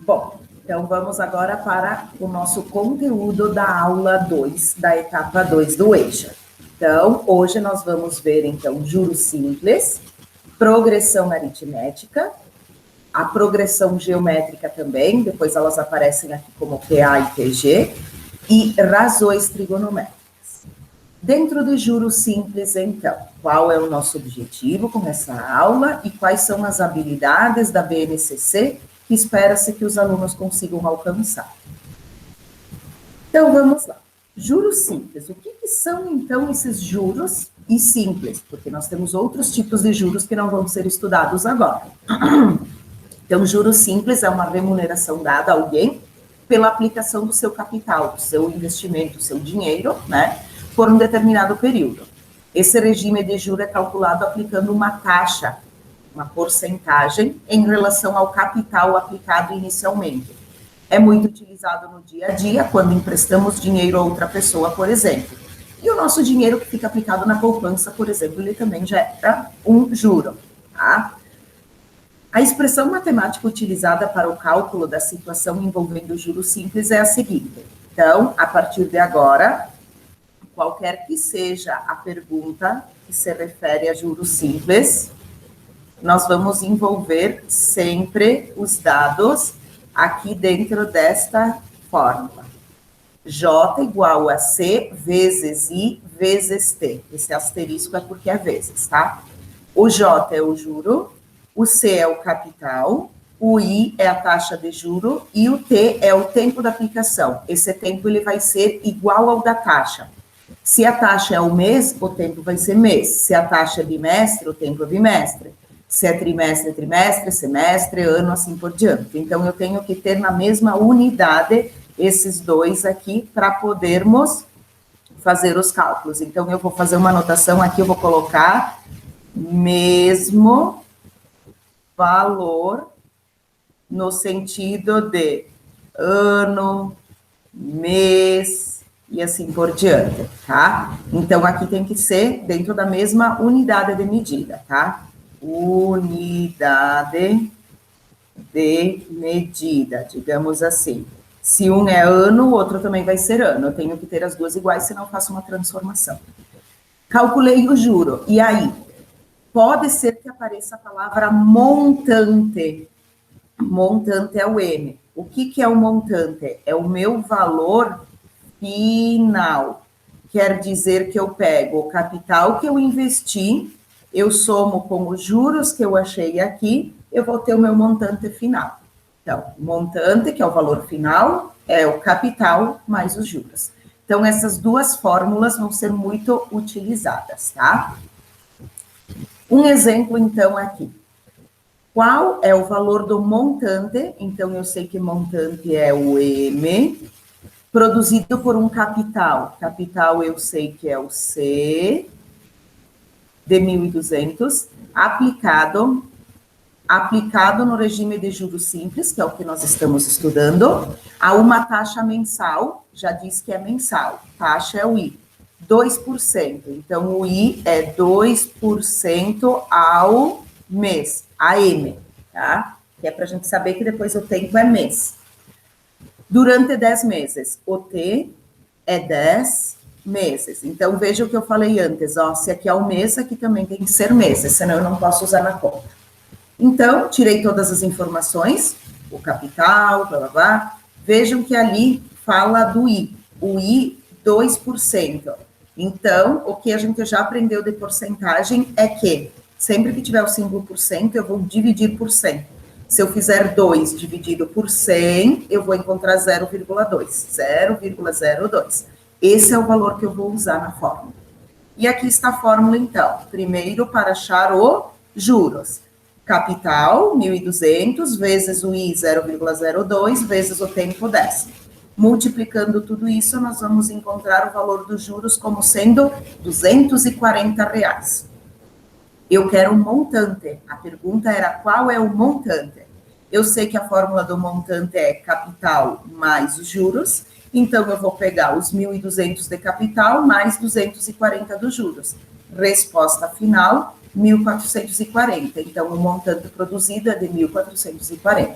Bom, então vamos agora para o nosso conteúdo da aula 2, da etapa 2 do EJA. Então, hoje nós vamos ver, então, juros simples, progressão aritmética, a progressão geométrica também, depois elas aparecem aqui como PA e PG, e razões trigonométricas. Dentro de juros simples, então, qual é o nosso objetivo com essa aula e quais são as habilidades da BNCC que espera-se que os alunos consigam alcançar? Então, vamos lá. Juros simples. O que são, então, esses juros e simples? Porque nós temos outros tipos de juros que não vão ser estudados agora. Então, juros simples é uma remuneração dada a alguém pela aplicação do seu capital, do seu investimento, do seu dinheiro, né, por um determinado período. Esse regime de juros é calculado aplicando uma taxa, uma porcentagem, em relação ao capital aplicado inicialmente. É muito utilizado no dia a dia, quando emprestamos dinheiro a outra pessoa, por exemplo. E o nosso dinheiro que fica aplicado na poupança, por exemplo, ele também gera um juro, tá? A expressão matemática utilizada para o cálculo da situação envolvendo juros simples é a seguinte. Então, a partir de agora, qualquer que seja a pergunta que se refere a juros simples, nós vamos envolver sempre os dados aqui dentro desta fórmula. J igual a C vezes I vezes T. Esse asterisco é porque é vezes, tá? O J é o juro, o C é o capital, o I é a taxa de juro e o T é o tempo da aplicação. Esse tempo ele vai ser igual ao da taxa. Se a taxa é o mês, o tempo vai ser mês. Se a taxa é bimestre, o tempo é bimestre. Se é trimestre, trimestre, semestre, ano, assim por diante. Então, eu tenho que ter na mesma unidade esses dois aqui para podermos fazer os cálculos. Então, eu vou fazer uma anotação aqui, eu vou colocar mesmo valor no sentido de ano, mês e assim por diante, tá? Então, aqui tem que ser dentro da mesma unidade de medida, tá? Unidade de medida, digamos assim. Se um é ano, o outro também vai ser ano. Eu tenho que ter as duas iguais, senão eu faço uma transformação. Calculei o juro. E aí? Pode ser que apareça a palavra montante. Montante é o M. O que é o montante? É o meu valor final. Quer dizer que eu pego o capital que eu investi, eu somo com os juros que eu achei aqui, eu vou ter o meu montante final. Então, montante, que é o valor final, é o capital mais os juros. Então, essas duas fórmulas vão ser muito utilizadas, tá? Um exemplo, então, aqui. Qual é o valor do montante? Então, eu sei que montante é o M, produzido por um capital. Capital eu sei que é o C, de 1.200, aplicado no regime de juros simples, que é o que nós estamos estudando, a uma taxa mensal, já diz que é mensal, taxa é o I, 2%. Então, o I é 2% ao mês, AM, tá? Que é para a gente saber que depois o tempo é mês. Durante 10 meses, o T é 10 meses. Então, veja o que eu falei antes, ó, se aqui é o mês, aqui também tem que ser meses, senão eu não posso usar na conta. Então, tirei todas as informações, o capital, blá, blá, blá. Vejam que ali fala do I, o I, 2%. Então, o que a gente já aprendeu de porcentagem é que, sempre que tiver o símbolo por cento, eu vou dividir por 100. Se eu fizer 2 dividido por 100, eu vou encontrar 0,2, 0,02. Esse é o valor que eu vou usar na fórmula. E aqui está a fórmula, então. Primeiro, para achar o juros. Capital, 1.200, vezes o I, 0,02, vezes o tempo 10. Multiplicando tudo isso, nós vamos encontrar o valor dos juros como sendo R$240. Eu quero um montante. A pergunta era qual é o montante? Eu sei que a fórmula do montante é capital mais os juros, então eu vou pegar os 1.200 de capital mais 240 dos juros. Resposta final, 1.440. Então, o montante produzido é de 1.440.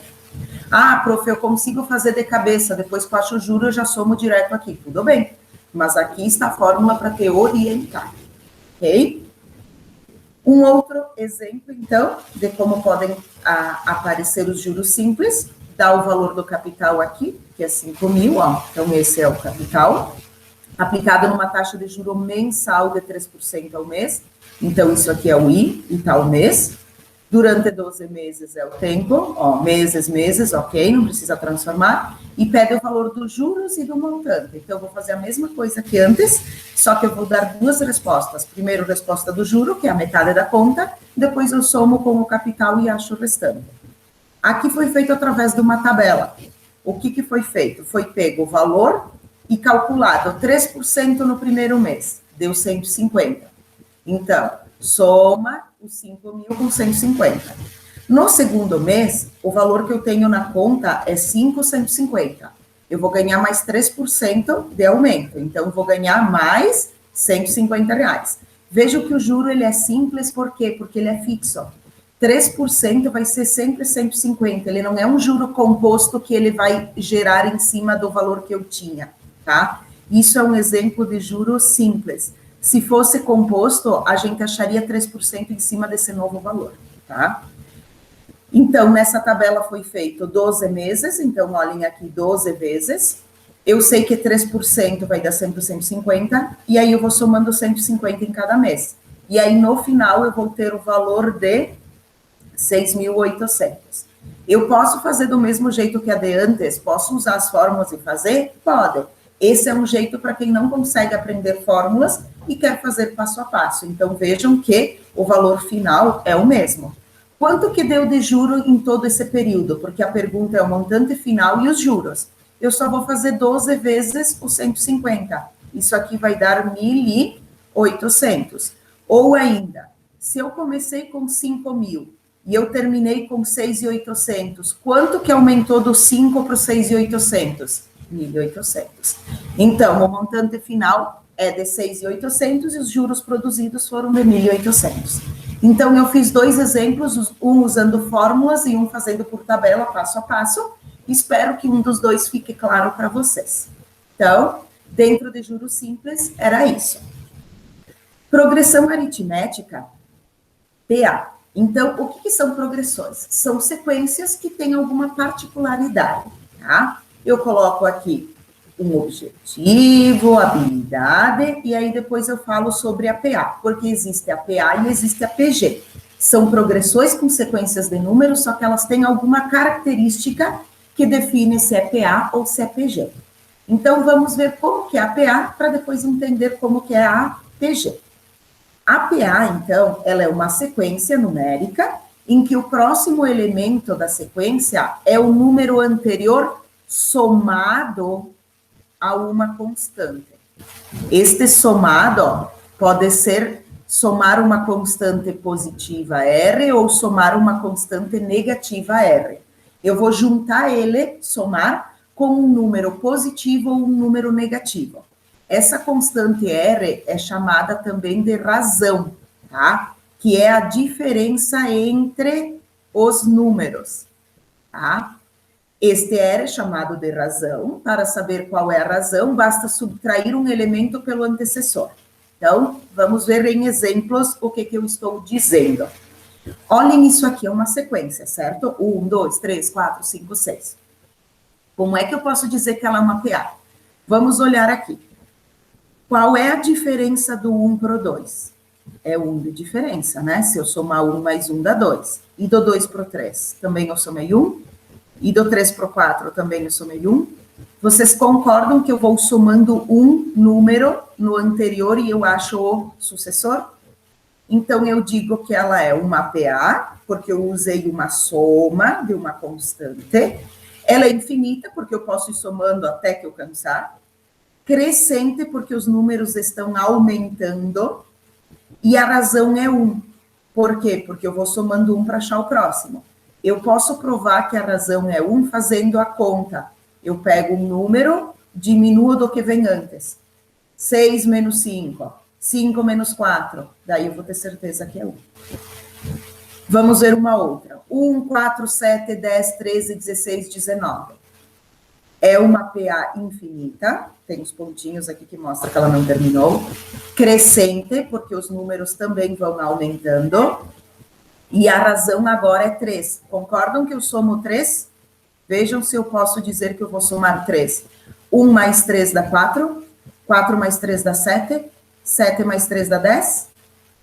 Ah, prof, eu consigo fazer de cabeça, depois que eu acho o juro, eu já somo direto aqui. Tudo bem, mas aqui está a fórmula para te orientar, ok? Um outro exemplo, então, de como podem aparecer os juros simples, dá o valor do capital aqui, que é 5 mil, ó, então esse é o capital, aplicado numa taxa de juro mensal de 3% ao mês, então isso aqui é o I, e tá o mês, durante 12 meses é o tempo, ó, meses, ok, não precisa transformar, e pede o valor dos juros e do montante. Então, eu vou fazer a mesma coisa que antes, só que eu vou dar duas respostas. Primeiro, resposta do juro, que é a metade da conta, depois eu somo com o capital e acho o restante. Aqui foi feito através de uma tabela. O que foi feito? Foi pego o valor e calculado 3% no primeiro mês, deu 150. Então, soma os 5 mil com 150. No segundo mês, o valor que eu tenho na conta é 5,150. Eu vou ganhar mais 3% de aumento, então eu vou ganhar mais R$ 150. Veja que o juro ele é simples, por quê? Porque ele é fixo. 3% vai ser sempre 150, ele não é um juro composto que ele vai gerar em cima do valor que eu tinha, tá? Isso é um exemplo de juro simples. Se fosse composto, a gente acharia 3% em cima desse novo valor, tá? Então, nessa tabela foi feito 12 meses, então olhem aqui 12 vezes. Eu sei que 3% vai dar sempre 150, e aí eu vou somando 150 em cada mês. E aí, no final, eu vou ter o valor de 6.800. Eu posso fazer do mesmo jeito que a de antes? Posso usar as fórmulas e fazer? Pode. Esse é um jeito para quem não consegue aprender fórmulas e quer fazer passo a passo. Então, vejam que o valor final é o mesmo. Quanto que deu de juro em todo esse período? Porque a pergunta é o montante final e os juros. Eu só vou fazer 12 vezes o 150. Isso aqui vai dar 1.800. Ou ainda, se eu comecei com 5 mil e eu terminei com 6.800, quanto que aumentou do 5 para o 6.800? 1.800. Então, o montante final é de 6.800 e os juros produzidos foram de 1.800. Então, eu fiz dois exemplos, um usando fórmulas e um fazendo por tabela, passo a passo. Espero que um dos dois fique claro para vocês. Então, dentro de juros simples, era isso. Progressão aritmética, PA. Então, o que são progressões? São sequências que têm alguma particularidade, tá? Eu coloco aqui um objetivo, habilidade, e aí depois eu falo sobre a PA, porque existe a PA e existe a PG. São progressões com sequências de números, só que elas têm alguma característica que define se é PA ou se é PG. Então, vamos ver como que é a PA, para depois entender como que é a PG. A PA, então, ela é uma sequência numérica em que o próximo elemento da sequência é o número anterior somado a uma constante. Este somado, ó, pode ser somar uma constante positiva R ou somar uma constante negativa R. Eu vou juntar ele, somar, com um número positivo ou um número negativo. Essa constante R é chamada também de razão, tá? Que é a diferença entre os números, tá? Este R é chamado de razão. Para saber qual é a razão, basta subtrair um elemento pelo antecessor. Então, vamos ver em exemplos o que eu estou dizendo. Olhem isso aqui, é uma sequência, certo? 1, 2, 3, 4, 5, 6. Como é que eu posso dizer que ela é uma PA? Vamos olhar aqui. Qual é a diferença do 1 para o 2? É 1 de diferença, né? Se eu somar 1 mais 1 dá 2. E do 2 para o 3? Também eu somei 1. E do 3 para o 4 também eu somei 1. Vocês concordam que eu vou somando um número no anterior e eu acho o sucessor? Então, eu digo que ela é uma PA, porque eu usei uma soma de uma constante. Ela é infinita, porque eu posso ir somando até que eu cansar. Crescente, porque os números estão aumentando. E a razão é 1. Por quê? Porque eu vou somando 1 para achar o próximo. Eu posso provar que a razão é 1 fazendo a conta. Eu pego um número, diminuo do que vem antes. 6 menos 5, 5 menos 4. Daí eu vou ter certeza que é 1. Vamos ver uma outra. 1, 4, 7, 10, 13, 16, 19. É uma PA infinita, tem os pontinhos aqui que mostram que ela não terminou. Crescente, porque os números também vão aumentando. E a razão agora é 3. Concordam que eu somo 3? Vejam se eu posso dizer que eu vou somar 3. 1 mais 3 dá 4. 4 mais 3 dá 7. 7 mais 3 dá 10.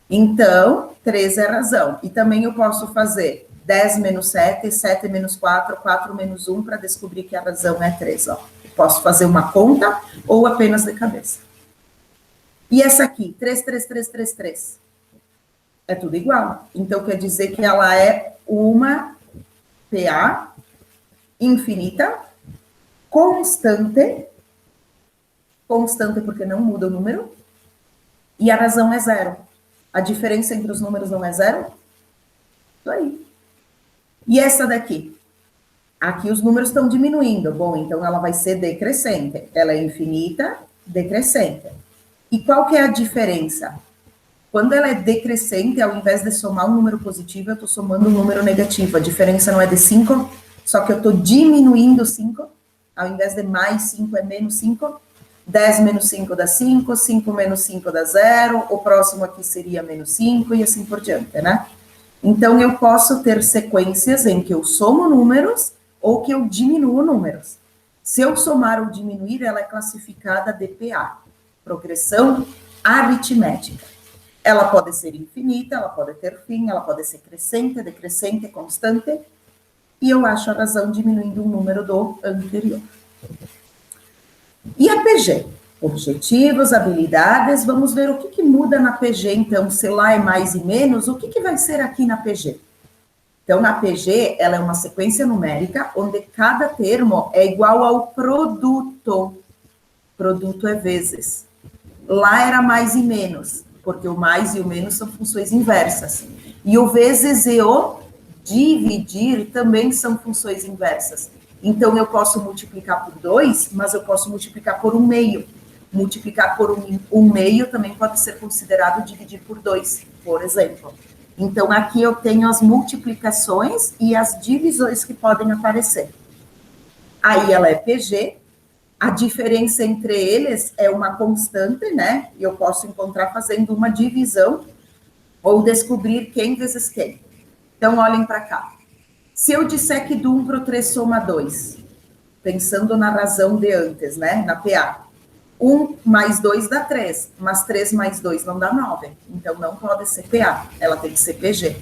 Então, 3 é a razão. E também eu posso fazer 10 menos 7, 7 menos 4, 4 menos 1, para descobrir que a razão é 3. Ó. Posso fazer uma conta ou apenas de cabeça. E essa aqui, 3, 3, 3, 3, 3. É tudo igual. Então, quer dizer que ela é uma PA infinita, constante porque não muda o número, e a razão é 0. A diferença entre os números não é 0? Isso aí. E essa daqui? Aqui os números estão diminuindo. Bom, então ela vai ser decrescente. Ela é infinita, decrescente. E qual que é a diferença? Quando ela é decrescente, ao invés de somar um número positivo, eu estou somando um número negativo. A diferença não é de 5, só que eu estou diminuindo 5. Ao invés de mais 5, é menos 5. 10 menos 5 dá 5, 5 menos 5 dá 0, o próximo aqui seria menos 5 e assim por diante, né? Então, eu posso ter sequências em que eu somo números ou que eu diminuo números. Se eu somar ou diminuir, ela é classificada de PA, progressão aritmética. Ela pode ser infinita, ela pode ter fim, ela pode ser crescente, decrescente, constante, e eu acho a razão diminuindo um número do anterior. E a PG? Objetivos, habilidades, vamos ver o que muda na PG, então, se lá é mais e menos, o que vai ser aqui na PG? Então, na PG, ela é uma sequência numérica, onde cada termo é igual ao produto. Produto é vezes. Lá era mais e menos, porque o mais e o menos são funções inversas. E o vezes e o dividir também são funções inversas. Então, eu posso multiplicar por 2, mas eu posso multiplicar por 1/2. Multiplicar por 1/2 também pode ser considerado dividir por 2, por exemplo. Então, aqui eu tenho as multiplicações e as divisões que podem aparecer. Aí ela é PG, a diferença entre eles é uma constante, né? E eu posso encontrar fazendo uma divisão ou descobrir quem vezes quem. Então, olhem para cá. Se eu disser que do 1 para o 3 soma 2, pensando na razão de antes, né, na PA, 1 mais 2 dá 3, mas 3 mais 2 não dá 9. Então, não pode ser PA, ela tem que ser PG.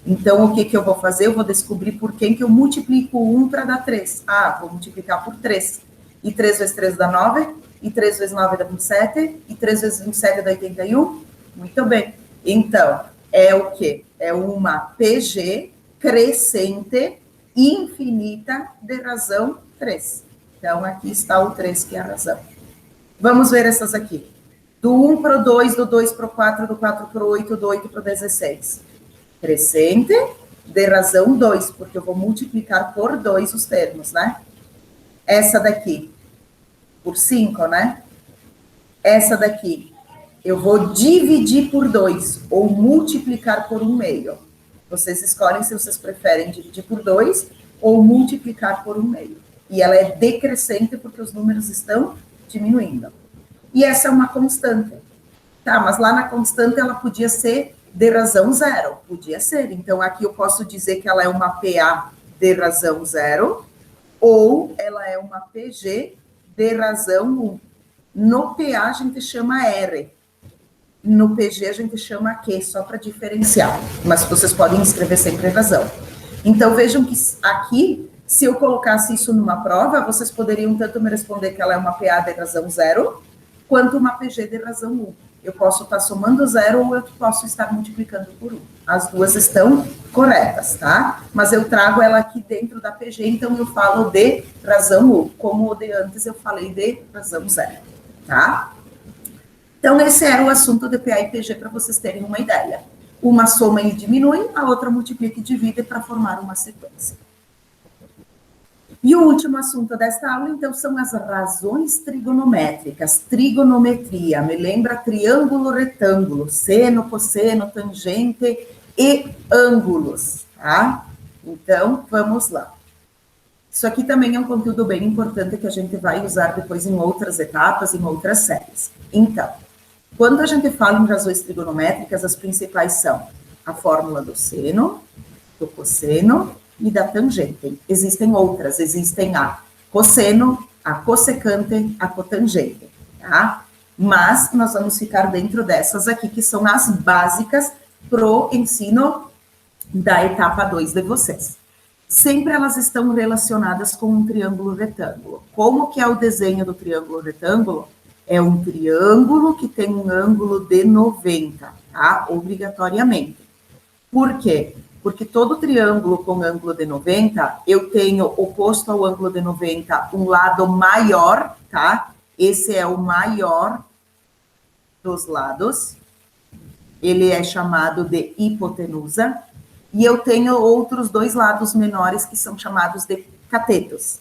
Então, o que eu vou fazer? Eu vou descobrir por quem que eu multiplico 1 para dar 3. Ah, vou multiplicar por 3. E 3 vezes 3 dá 9, e 3 vezes 9 dá 27, e 3 vezes 27 dá 81. Muito bem. Então, é o quê? É uma PG crescente infinita de razão 3. Então, aqui está o 3, que é a razão. Vamos ver essas aqui. Do 1 para o 2, do 2 para o 4, do 4 para o 8, do 8 para o 16. Crescente de razão 2, porque eu vou multiplicar por 2 os termos, né? Essa daqui, por 5, né? Essa daqui, eu vou dividir por 2, ou multiplicar por 1/2. Vocês escolhem se vocês preferem dividir por 2 ou multiplicar por 1/2. E ela é decrescente porque os números estão diminuindo. E essa é uma constante. Tá, mas lá na constante ela podia ser de razão 0. Podia ser. Então, aqui eu posso dizer que ela é uma PA de razão 0 ou ela é uma PG de razão 1. No PA a gente chama R. No PG a gente chama Q, só para diferenciar. Mas vocês podem escrever sempre razão. Então, vejam que aqui, se eu colocasse isso numa prova, vocês poderiam tanto me responder que ela é uma PA de razão 0, quanto uma PG de razão 1. Eu posso estar somando 0 ou eu posso estar multiplicando por 1. As duas estão corretas, tá? Mas eu trago ela aqui dentro da PG, então eu falo de razão 1. Como o de antes eu falei de razão 0, tá? Então, esse era o assunto de PA e PG para vocês terem uma ideia. Uma soma e diminui, a outra multiplica e divide para formar uma sequência. E o último assunto desta aula, então, são as razões trigonométricas. Trigonometria, me lembra triângulo, retângulo, seno, cosseno, tangente e ângulos, tá? Então, vamos lá. Isso aqui também é um conteúdo bem importante que a gente vai usar depois em outras etapas, em outras séries. Então, quando a gente fala em razões trigonométricas, as principais são a fórmula do seno, do cosseno e da tangente. Existem outras, existem a cosseno, a cossecante, a cotangente, tá? Mas nós vamos ficar dentro dessas aqui, que são as básicas pro ensino da etapa 2 de vocês. Sempre elas estão relacionadas com um triângulo retângulo. Como que é o desenho do triângulo retângulo? É um triângulo que tem um ângulo de 90, tá? Obrigatoriamente. Por quê? Porque todo triângulo com ângulo de 90, eu tenho oposto ao ângulo de 90 um lado maior, tá? Esse é o maior dos lados. Ele é chamado de hipotenusa. E eu tenho outros dois lados menores que são chamados de catetos.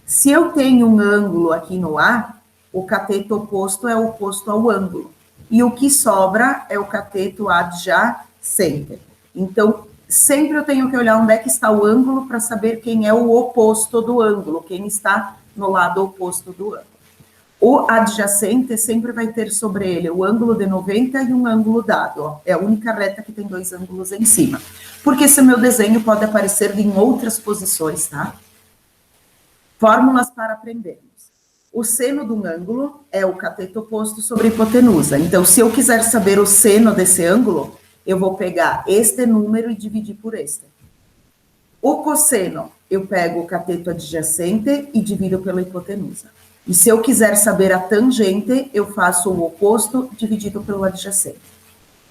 Se eu tenho um ângulo aqui no A, o cateto oposto é oposto ao ângulo. E o que sobra é o cateto adjacente. Então, sempre eu tenho que olhar onde é que está o ângulo para saber quem é o oposto do ângulo, quem está no lado oposto do ângulo. O adjacente sempre vai ter sobre ele o ângulo de 90 e um ângulo dado. Ó. É a única reta que tem dois ângulos em cima. Porque esse meu desenho pode aparecer em outras posições, tá? Fórmulas para aprendermos. O seno de um ângulo é o cateto oposto sobre a hipotenusa. Então, se eu quiser saber o seno desse ângulo, eu vou pegar este número e dividir por este. O cosseno, eu pego o cateto adjacente e divido pela hipotenusa. E se eu quiser saber a tangente, eu faço o oposto dividido pelo adjacente.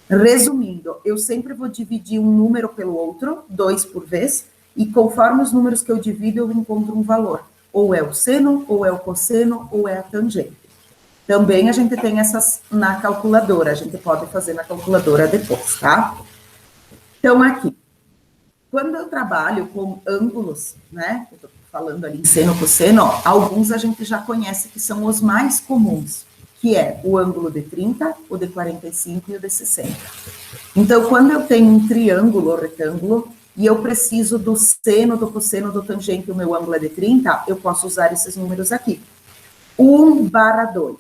Resumindo, eu sempre vou dividir um número pelo outro, 2 por vez, e conforme os números que eu divido, eu encontro um valor. Ou é o seno, ou é o cosseno, ou é a tangente. Também a gente tem essas na calculadora, a gente pode fazer na calculadora depois, tá? Então, aqui, quando eu trabalho com ângulos, né, eu tô falando ali em seno, cosseno, ó, alguns a gente já conhece que são os mais comuns, que é o ângulo de 30, o de 45 e o de 60. Então, quando eu tenho um triângulo ou retângulo, e eu preciso do seno, do cosseno, do tangente, o meu ângulo é de 30, eu posso usar esses números aqui. 1/2.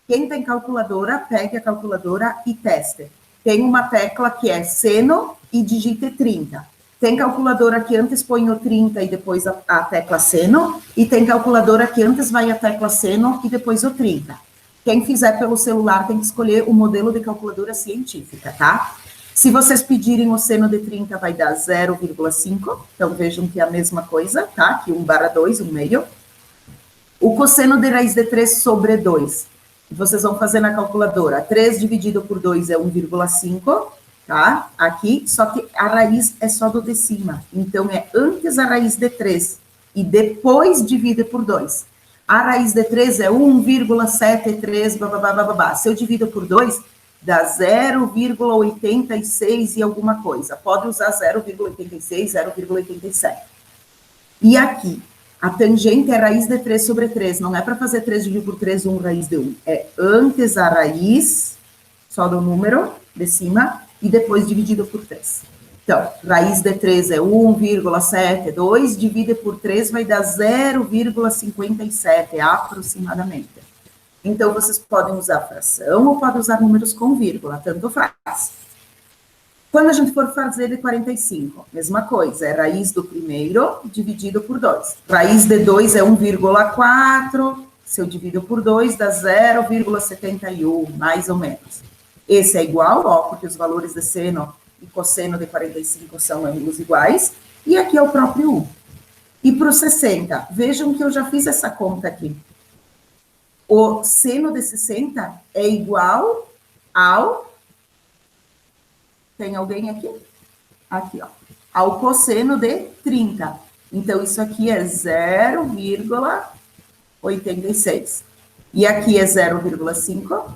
Quem tem calculadora, pegue a calculadora e teste. Tem uma tecla que é seno e digite 30. Tem calculadora que antes põe o 30 e depois a tecla seno, e tem calculadora que antes vai a tecla seno e depois o 30. Quem fizer pelo celular tem que escolher o modelo de calculadora científica, tá? Se vocês pedirem o seno de 30, vai dar 0,5, então vejam que é a mesma coisa, tá? Que 1/2, 1/2. O cosseno de raiz de 3 sobre 2, vocês vão fazer na calculadora, 3 dividido por 2 é 1,5, tá? Aqui, só que a raiz é só do de cima. Então, é antes a raiz de 3 e depois divide por 2. A raiz de 3 é 1,73, babá. Se eu divido por 2, dá 0,86 e alguma coisa. Pode usar 0,86, 0,87. E aqui, a tangente é raiz de 3 sobre 3. Não é para fazer 3 dividido por 3, 1 raiz de 1. É antes a raiz, só do número de cima, e depois dividido por 3. Então, raiz de 3 é 1,72, divide por 3 vai dar 0,57, aproximadamente. Então, vocês podem usar fração ou podem usar números com vírgula, tanto faz. Quando a gente for fazer de 45, mesma coisa, é raiz do primeiro dividido por 2. Raiz de 2 é 1,4, se eu divido por 2 dá 0,71, mais ou menos. Esse é igual, ó, porque os valores de seno e cosseno de 45 são ângulos iguais, e aqui é o próprio 1. E para o 60, vejam que eu já fiz essa conta aqui. O seno de 60 é igual ao... Tem alguém aqui? Aqui, ó. Ao cosseno de 30. Então, isso aqui é 0,86. E aqui é 0,5.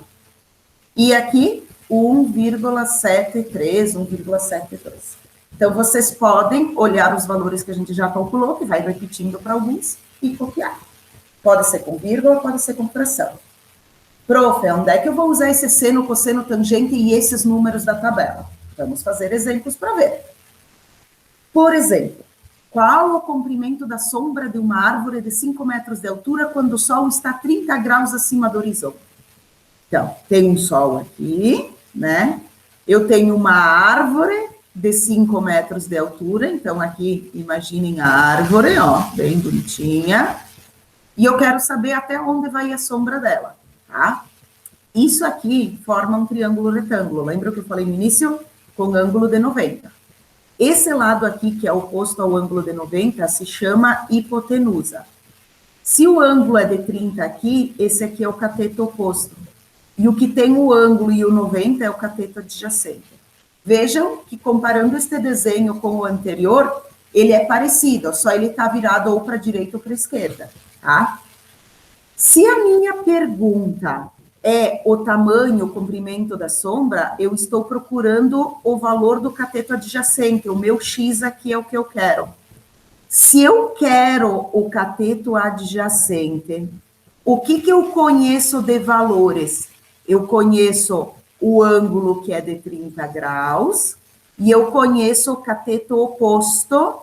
E aqui, 1,73, 1,72. Então, vocês podem olhar os valores que a gente já calculou, que vai repetindo para alguns, e copiar. Pode ser com vírgula, pode ser com fração. Prof, onde é que eu vou usar esse seno, cosseno, tangente e esses números da tabela? Vamos fazer exemplos para ver. Por exemplo, qual o comprimento da sombra de uma árvore de 5 metros de altura quando o sol está 30 graus acima do horizonte? Então, tem um sol aqui, né? Eu tenho uma árvore de 5 metros de altura, então aqui, imaginem a árvore, ó, bem bonitinha, e eu quero saber até onde vai a sombra dela, tá? Isso aqui forma um triângulo retângulo, lembra que eu falei no início? Com ângulo de 90. Esse lado aqui, que é oposto ao ângulo de 90, se chama hipotenusa. Se o ângulo é de 30 aqui, esse aqui é o cateto oposto. E o que tem o ângulo e o 90 é o cateto adjacente. Vejam que comparando este desenho com o anterior, ele é parecido, só ele está virado ou para a direita ou para a esquerda, tá? Se a minha pergunta é o tamanho, o comprimento da sombra, eu estou procurando o valor do cateto adjacente, o meu X aqui é o que eu quero. Se eu quero o cateto adjacente, o que eu conheço de valores? Eu conheço o ângulo, que é de 30 graus, e eu conheço o cateto oposto,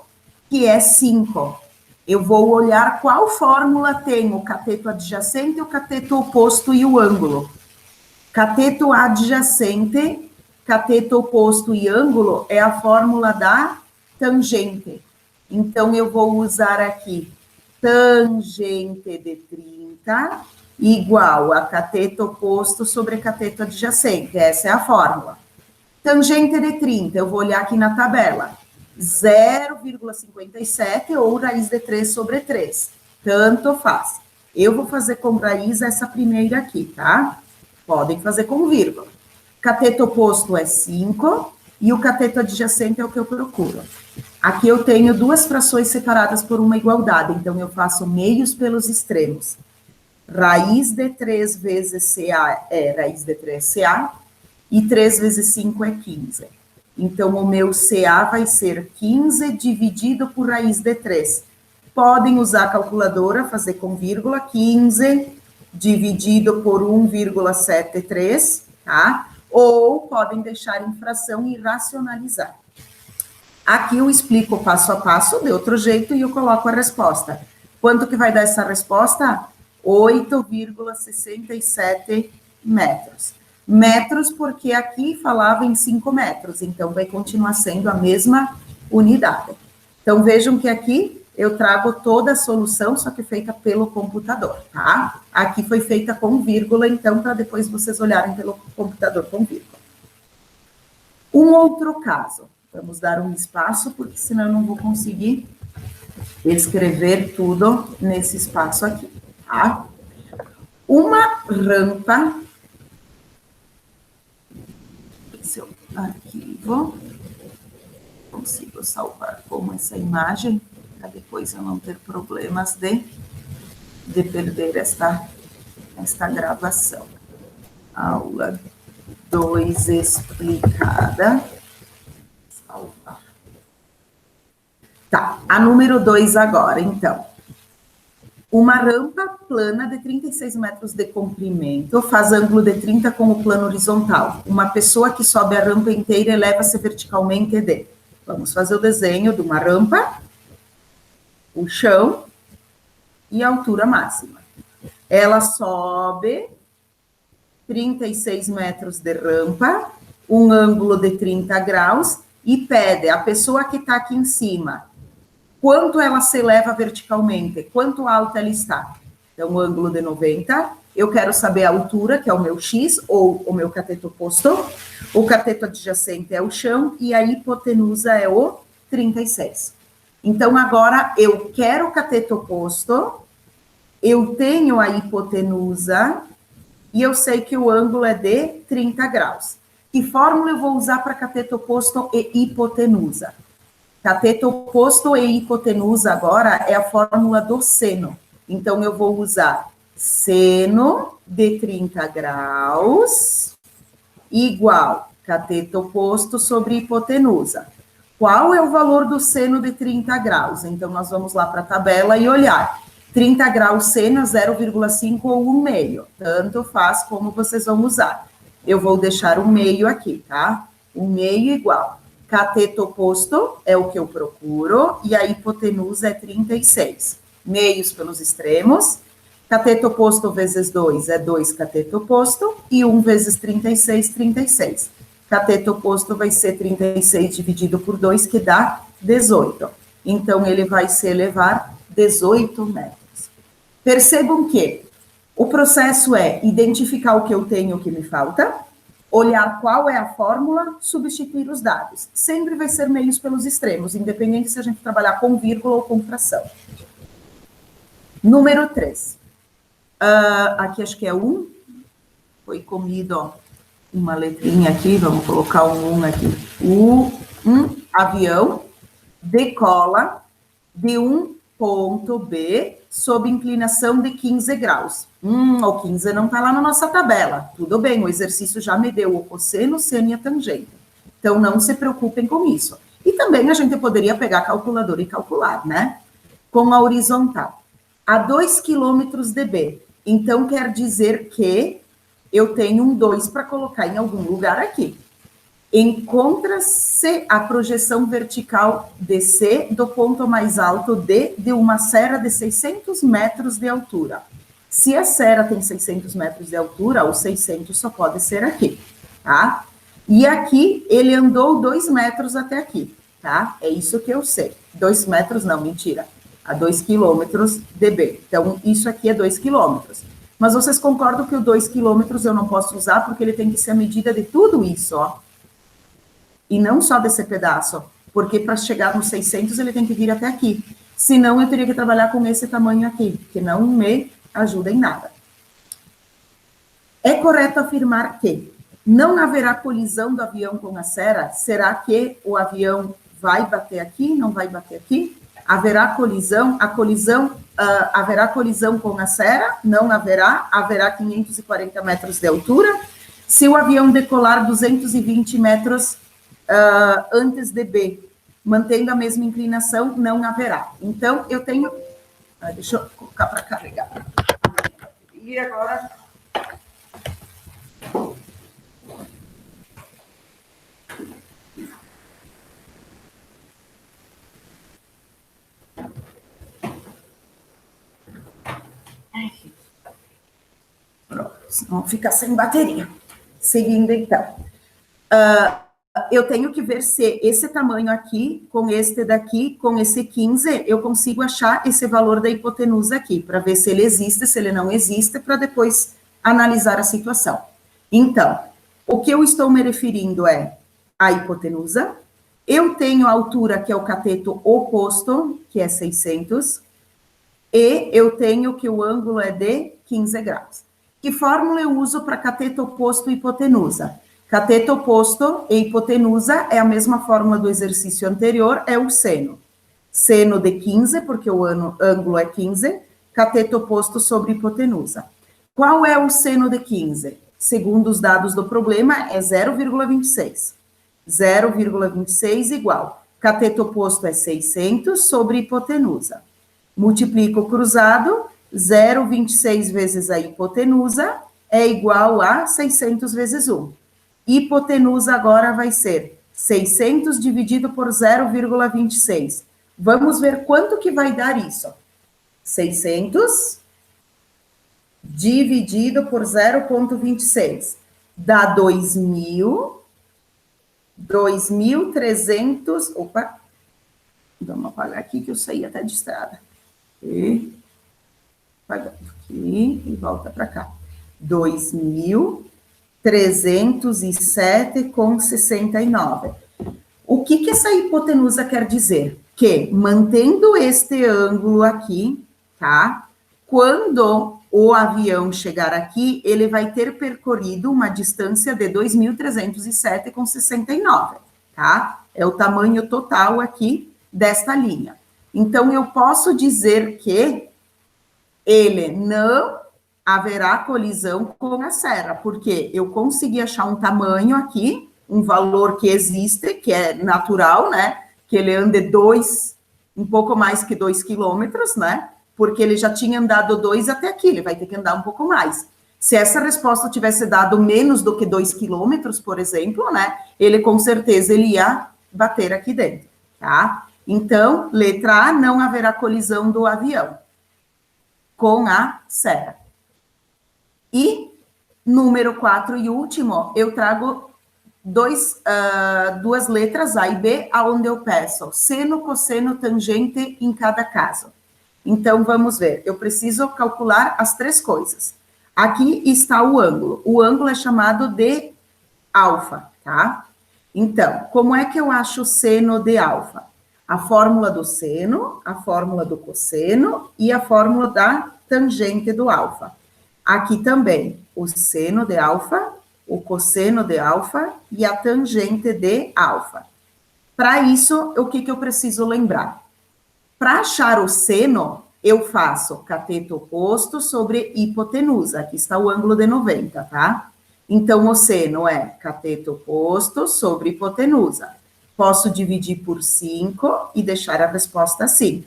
que é 5. Eu vou olhar qual fórmula tem o cateto adjacente, o cateto oposto e o ângulo. Cateto adjacente, cateto oposto e ângulo é a fórmula da tangente. Então, eu vou usar aqui tangente de 30 igual a cateto oposto sobre cateto adjacente. Essa é a fórmula. Tangente de 30, eu vou olhar aqui na tabela. 0,57 ou raiz de 3 sobre 3. Tanto faz. Eu vou fazer com raiz essa primeira aqui, tá? Podem fazer com vírgula. Cateto oposto é 5 e o cateto adjacente é o que eu procuro. Aqui eu tenho duas frações separadas por uma igualdade, então eu faço meios pelos extremos. Raiz de 3 vezes CA é raiz de 3CA e 3 vezes 5 é 15. Então, o meu CA vai ser 15 dividido por raiz de 3. Podem usar a calculadora, fazer com vírgula, 15 dividido por 1,73, tá? Ou podem deixar em fração e racionalizar. Aqui eu explico passo a passo, de outro jeito, e eu coloco a resposta. Quanto que vai dar essa resposta? 8,67 metros. Metros, porque aqui falava em 5 metros, então vai continuar sendo a mesma unidade. Então, vejam que aqui eu trago toda a solução, só que feita pelo computador, tá? Aqui foi feita com vírgula, então, para depois vocês olharem pelo computador com vírgula. Um outro caso, vamos dar um espaço, porque senão eu não vou conseguir escrever tudo nesse espaço aqui, tá? Uma rampa, se eu arquivo, consigo salvar como essa imagem, para depois eu não ter problemas de perder esta gravação. Aula 2 explicada. Salvar. Tá, a número 2 agora, então. Uma rampa plana de 36 metros de comprimento faz ângulo de 30 com o plano horizontal. Uma pessoa que sobe a rampa inteira eleva-se verticalmente de... Vamos fazer o desenho de uma rampa, o chão e a altura máxima. Ela sobe 36 metros de rampa, um ângulo de 30 graus e pede a pessoa que está aqui em cima quanto ela se eleva verticalmente, quanto alta ela está. Então, o ângulo de 90, eu quero saber a altura, que é o meu X, ou o meu cateto oposto, o cateto adjacente é o chão, e a hipotenusa é o 36. Então, agora, eu quero o cateto oposto, eu tenho a hipotenusa, e eu sei que o ângulo é de 30 graus. Que fórmula eu vou usar para cateto oposto e hipotenusa? Cateto oposto e hipotenusa agora é a fórmula do seno. Então, eu vou usar seno de 30 graus igual cateto oposto sobre hipotenusa. Qual é o valor do seno de 30 graus? Então, nós vamos lá para a tabela e olhar. 30 graus seno é 0,5 ou 1 meio. Tanto faz como vocês vão usar. Eu vou deixar 1 meio aqui, tá? O meio igual. Cateto oposto é o que eu procuro, e a hipotenusa é 36. Meios pelos extremos. Cateto oposto vezes 2 é 2 cateto oposto, e 1 vezes 36, 36. Cateto oposto vai ser 36 dividido por 2, que dá 18. Então, ele vai se elevar 18 metros. Percebam que o processo é identificar o que eu tenho e o que me falta, olhar qual é a fórmula, substituir os dados. Sempre vai ser meios pelos extremos, independente se a gente trabalhar com vírgula ou com fração. Número 3. Aqui acho que é 1. Foi comido, ó, uma letrinha aqui, vamos colocar um 1 aqui. Avião decola de um ponto B sob inclinação de 15 graus. O 15 não está lá na nossa tabela. Tudo bem, o exercício já me deu o cosseno, seno e a tangente. Então, não se preocupem com isso. E também a gente poderia pegar a calculadora e calcular, né? Com a horizontal. A 2 km de B. Então, quer dizer que eu tenho um 2 para colocar em algum lugar aqui. Encontra-se a projeção vertical de C do ponto mais alto de uma serra de 600 metros de altura. Se a serra tem 600 metros de altura, o 600 só pode ser aqui, tá? E aqui ele andou 2 metros até aqui, tá? É isso que eu sei. 2 metros não, mentira. A 2 quilômetros de B. Então, isso aqui é 2 quilômetros. Mas vocês concordam que o 2 quilômetros eu não posso usar porque ele tem que ser a medida de tudo isso, ó. E não só desse pedaço, porque para chegar nos 600 ele tem que vir até aqui. Senão eu teria que trabalhar com esse tamanho aqui, que não me ajuda em nada. É correto afirmar que não haverá colisão do avião com a serra? Será que o avião vai bater aqui, não vai bater aqui? Haverá colisão? Haverá colisão com a serra? Não haverá. Haverá 540 metros de altura. Se o avião decolar 220 metros antes de B, mantendo a mesma inclinação, não haverá. Então, eu tenho... deixa eu colocar para carregar. E agora... Pronto, senão fica sem bateria. Seguindo, então. Eu tenho que ver se esse tamanho aqui, com este daqui, com esse 15, eu consigo achar esse valor da hipotenusa aqui, para ver se ele existe, se ele não existe, para depois analisar a situação. Então, o que eu estou me referindo é a hipotenusa. Eu tenho a altura, que é o cateto oposto, que é 600, e eu tenho que o ângulo é de 15 graus. Que fórmula eu uso para cateto oposto e hipotenusa? Cateto oposto e hipotenusa é a mesma fórmula do exercício anterior, é o seno. Seno de 15, porque o ângulo é 15, cateto oposto sobre hipotenusa. Qual é o seno de 15? Segundo os dados do problema, é 0,26. 0,26 igual. Cateto oposto é 600 sobre hipotenusa. Multiplico o cruzado, 0,26 vezes a hipotenusa é igual a 600 vezes 1. Hipotenusa agora vai ser 600 dividido por 0,26. Vamos ver quanto que vai dar isso. 600 dividido por 0,26. Dá 2.300... Opa! Vamos apagar aqui que eu saí até de estrada. E apagando aqui e volta para cá. 2.307,69. O que essa hipotenusa quer dizer? Que, mantendo este ângulo aqui, tá? Quando o avião chegar aqui, ele vai ter percorrido uma distância de 2.307,69, tá? É o tamanho total aqui desta linha. Então, eu posso dizer que ele não haverá colisão com a serra, porque eu consegui achar um tamanho aqui, um valor que existe, que é natural, né? Que ele ande um pouco mais que 2 quilômetros, né? Porque ele já tinha andado 2 até aqui, ele vai ter que andar um pouco mais. Se essa resposta tivesse dado menos do que 2 quilômetros, por exemplo, né, ele com certeza ele ia bater aqui dentro, tá? Então, letra A, não haverá colisão do avião com a serra. E número 4 e último, eu trago duas letras A e B, aonde eu peço seno, cosseno, tangente em cada caso. Então, vamos ver. Eu preciso calcular as três coisas. Aqui está o ângulo. O ângulo é chamado de alfa, tá? Então, como é que eu acho o seno de alfa? A fórmula do seno, a fórmula do cosseno e a fórmula da tangente do alfa. Aqui também, o seno de alfa, o cosseno de alfa e a tangente de alfa. Para isso, o que eu preciso lembrar? Para achar o seno, eu faço cateto oposto sobre hipotenusa. Aqui está o ângulo de 90, tá? Então, o seno é cateto oposto sobre hipotenusa. Posso dividir por 5 e deixar a resposta assim.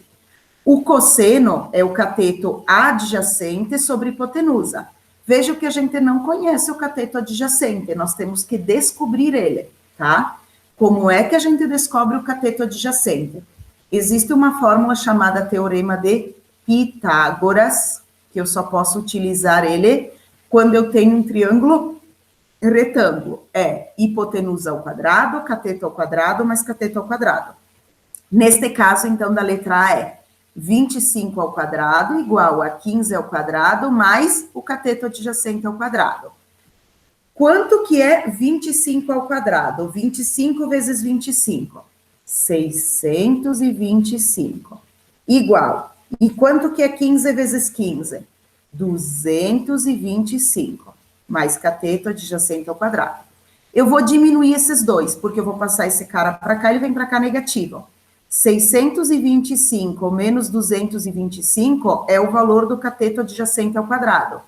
O cosseno é o cateto adjacente sobre hipotenusa. Veja que a gente não conhece o cateto adjacente, nós temos que descobrir ele, tá? Como é que a gente descobre o cateto adjacente? Existe uma fórmula chamada teorema de Pitágoras, que eu só posso utilizar ele quando eu tenho um triângulo retângulo. É hipotenusa ao quadrado, cateto ao quadrado, mais cateto ao quadrado. Neste caso, então, da letra A é 25 ao quadrado igual a 15 ao quadrado mais o cateto adjacente ao quadrado. Quanto que é 25 ao quadrado? 25 vezes 25. 625. Igual. E quanto que é 15 vezes 15? 225. Mais cateto adjacente ao quadrado. Eu vou diminuir esses dois, porque eu vou passar esse cara para cá, ele vem para cá negativo. 625 menos 225 é o valor do cateto adjacente ao quadrado.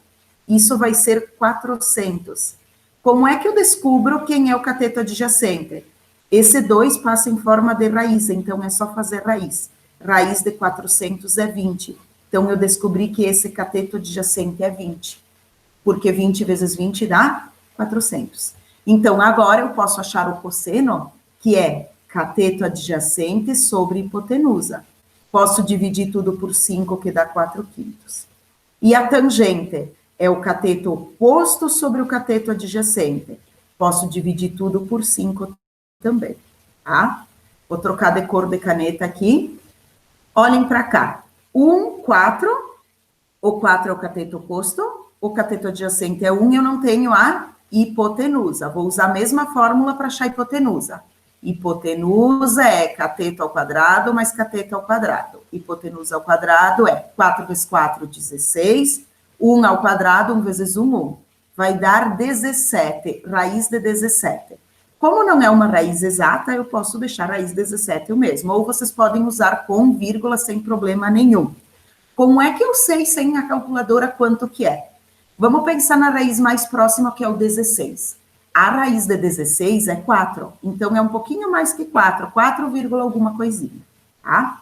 Isso vai ser 400. Como é que eu descubro quem é o cateto adjacente? Esse 2 passa em forma de raiz, então é só fazer raiz. Raiz de 400 é 20. Então, eu descobri que esse cateto adjacente é 20. Porque 20 vezes 20 dá 400. Então, agora eu posso achar o cosseno, que é cateto adjacente sobre hipotenusa. Posso dividir tudo por 5, que dá 4/5. E a tangente é o cateto oposto sobre o cateto adjacente. Posso dividir tudo por 5 também, tá? Vou trocar de cor de caneta aqui. Olhem para cá. 1, 4. O 4 é o cateto oposto. O cateto adjacente é 1, eu não tenho a hipotenusa. Vou usar a mesma fórmula para achar a hipotenusa. Hipotenusa é cateto ao quadrado mais cateto ao quadrado. Hipotenusa ao quadrado é 4 vezes 4, 16. 1 ao quadrado, 1 vezes 1, 1. Vai dar 17, raiz de 17. Como não é uma raiz exata, eu posso deixar a raiz 17 o mesmo. Ou vocês podem usar com vírgula sem problema nenhum. Como é que eu sei sem a calculadora quanto que é? Vamos pensar na raiz mais próxima, que é o 16. A raiz de 16 é 4, então é um pouquinho mais que 4, 4, alguma coisinha, tá?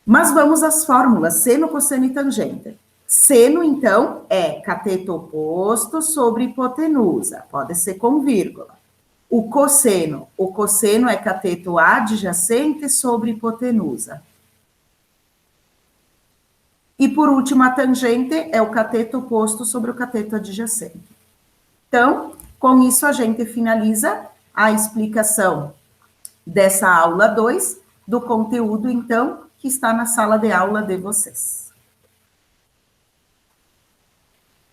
Mas vamos às fórmulas, seno, cosseno e tangente. Seno, então, é cateto oposto sobre hipotenusa, pode ser com vírgula. O cosseno é cateto adjacente sobre hipotenusa. E, por último, a tangente é o cateto oposto sobre o cateto adjacente. Então, com isso, a gente finaliza a explicação dessa aula 2, do conteúdo, então, que está na sala de aula de vocês.